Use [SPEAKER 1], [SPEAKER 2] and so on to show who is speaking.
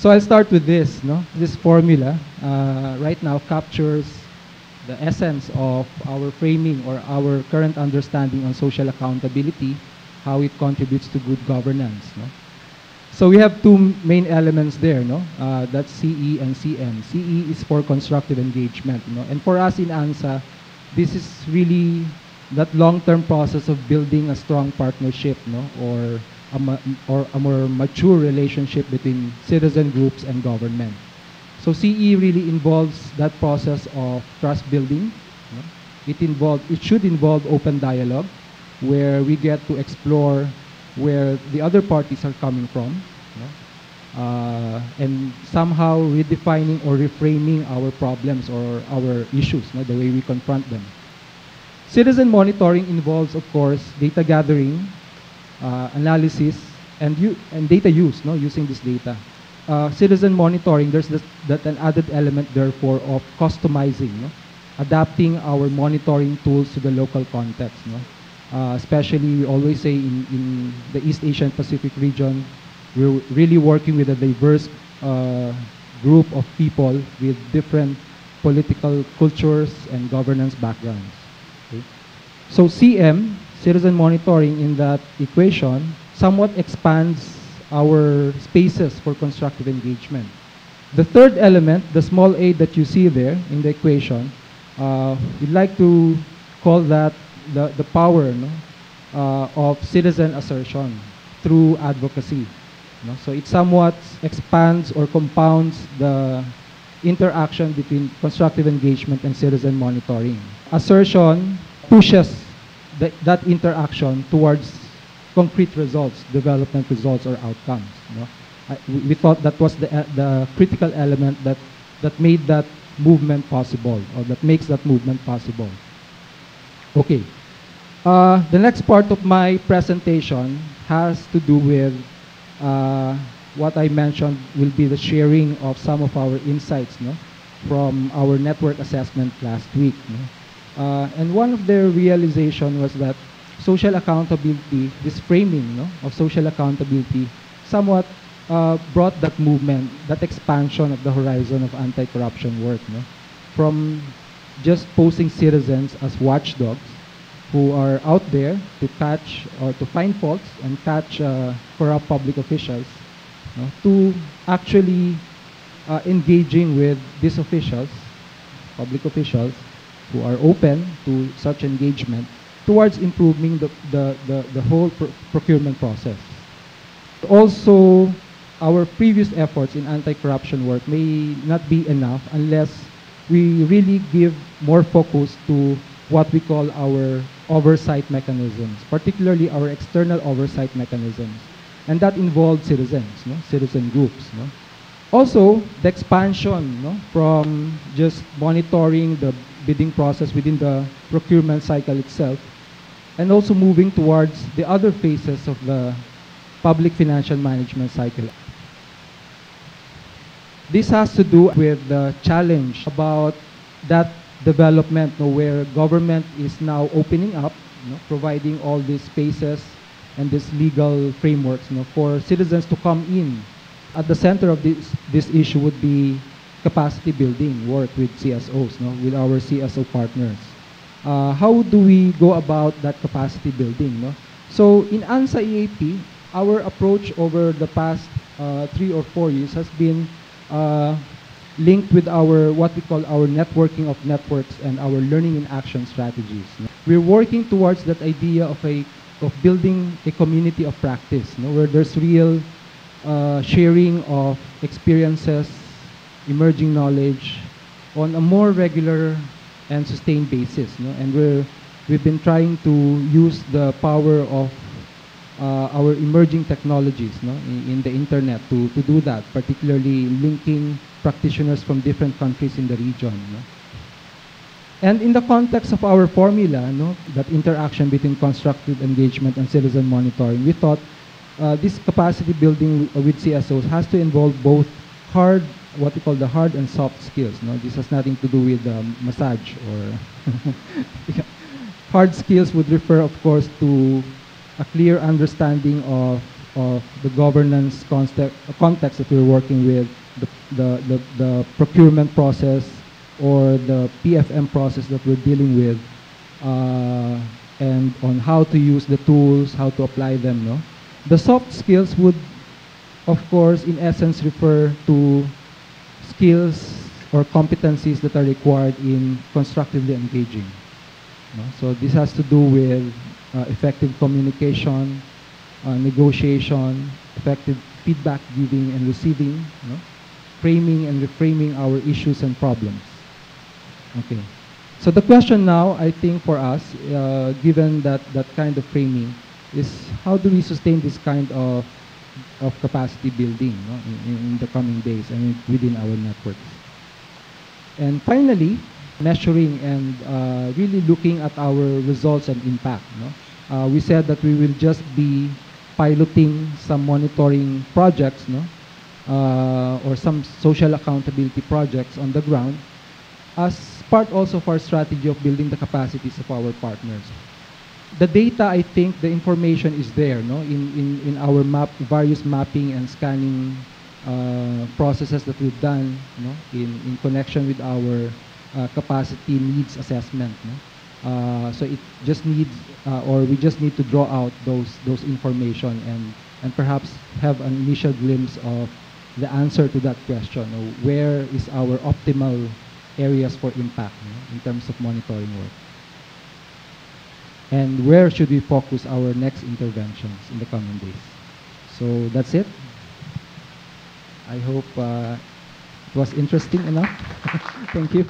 [SPEAKER 1] So I'll start with this. No, this formula right now captures the essence of our framing or our current understanding on social accountability, how it contributes to good governance. No? So we have two main elements there. No, that's CE and CM. CE is for constructive engagement. No? And for us in ANSA, this is really that long-term process of building a strong partnership, no, or a more mature relationship between citizen groups and government. So CE really involves that process of trust building. No? It should involve open dialogue, where we get to explore where the other parties are coming from, no? And somehow redefining or reframing our problems or our issues, no? The way we confront them. Citizen monitoring involves, of course, data gathering, analysis, and data use, no, using this data. Citizen monitoring, there's an added element, therefore, of customizing, no? Adapting our monitoring tools to the local context. No? Especially, we always say in the East Asian Pacific region, we're really working with a diverse group of people with different political cultures and governance backgrounds. Okay? So CM, citizen monitoring, in that equation somewhat expands our spaces for constructive engagement. The third element, the small a that you see there in the equation, we'd like to call that the power, no, of citizen assertion through advocacy. No? So it somewhat expands or compounds the interaction between constructive engagement and citizen monitoring. Assertion pushes that interaction towards concrete results, development results, or outcomes. No? We thought that was the critical element that made that movement possible, or that makes that movement possible. Okay. The next part of my presentation has to do with what I mentioned will be the sharing of some of our insights, no, from our network assessment last week. No? And one of their realization was that social accountability, this framing, no, of social accountability, somewhat brought that movement, that expansion of the horizon of anti-corruption work, no, from just posing citizens as watchdogs who are out there to catch or to find faults and catch corrupt public officials, no, to actually engaging with these officials, public officials, who are open to such engagement towards improving the whole procurement process. Also, our previous efforts in anti-corruption work may not be enough unless we really give more focus to what we call our oversight mechanisms, particularly our external oversight mechanisms. And that involves citizens, no? Citizen groups. No? Also, the expansion, no, from just monitoring the bidding process within the procurement cycle itself, and also moving towards the other phases of the public financial management cycle. This has to do with the challenge about that development, no, where government is now opening up, no, providing all these spaces and these legal frameworks, no, for citizens to come in. At the center of this issue would be capacity building work with CSOs, no, with our CSO partners. How do we go about that capacity building? No? So in ANSA EAP, our approach over the past 3 or 4 years has been linked with our what we call our networking of networks and our learning in action strategies. No? We're working towards that idea of building a community of practice, no? Where there's real sharing of experiences, emerging knowledge on a more regular and sustained basis. No? And we've been trying to use the power of our emerging technologies, no, in the internet to do that, particularly linking practitioners from different countries in the region. No? And in the context of our formula, no, that interaction between constructive engagement and citizen monitoring, we thought this capacity building with CSOs has to involve both what we call the hard and soft skills. No? This has nothing to do with massage or hard skills would refer, of course, to a clear understanding of of the governance context that we're working with, the procurement process or the PFM process that we're dealing with, and on how to use the tools, how to apply them. No? The soft skills would, of course, in essence, refer to skills or competencies that are required in constructively engaging. No? So this has to do with effective communication, negotiation, effective feedback giving and receiving, no? Framing and reframing our issues and problems. Okay. So the question now, I think for us, given that kind of framing, is how do we sustain this kind of capacity building, no? in the coming days, I mean, within our networks. And finally, measuring and really looking at our results and impact. No? We said that we will just be piloting some monitoring projects, no? Or some social accountability projects on the ground as part also of our strategy of building the capacities of our partners. The data, I think, the information is there, no? In our various mapping and scanning processes that we've done, no? in connection with our capacity needs assessment. No? So it just needs, or we just need to draw out those information and perhaps have an initial glimpse of the answer to that question. No? Where is our optimal areas for impact, no? in terms of monitoring work? And where should we focus our next interventions in the coming days? So that's it. I hope it was interesting enough. Thank you.